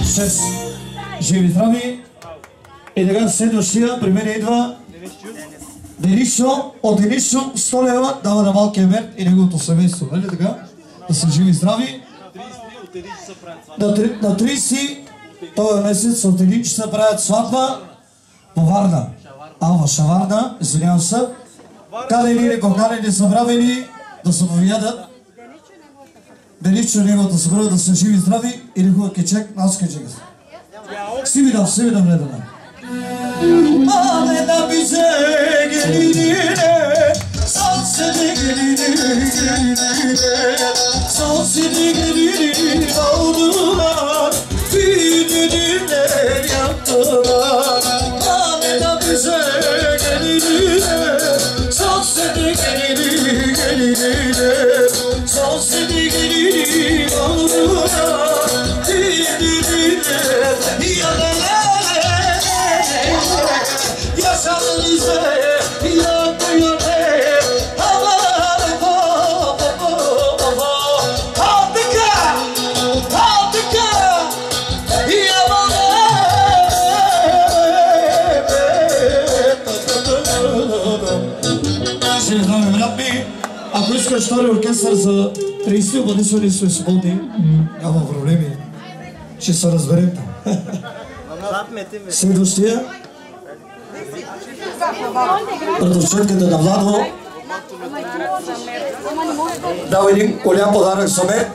6. Живи здрави. И така следващия при мен идва Денисо. От Денисо 100 лева дава на малкия Мерт и неговото семейство. Нали така? Да са живи здрави. На 30 този месец от 1 часа правят сватба по Варна. В Шаварна, извинявам се. Канени или поканени забравени да се повядат. Денисо неговата съпруга да са живи здрави и негова кечек, нас кечек. Си видам, ледана. Алена bize geline, sansede geline, sansede geline aldılar, düğünler yaptılar. Alena bize geline, sansede geline, sansede geline aldılar, düğünler yaptılar. Ако искаш втори оркестър за 30 бъде се свободни, няма проблеми. Ще се разберем. Следващия. Продължетката на Владо дава един голям подарък за мен,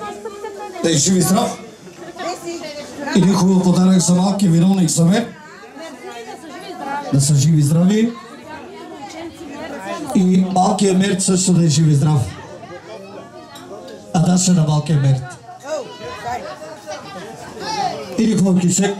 да е жив и здрав. Един хубав подарък за малки виновник за мен, да са живи и здрави. И малкият Мерт също да е жив и здрав. Адаша на малкият Мерт. Един хубав кишек.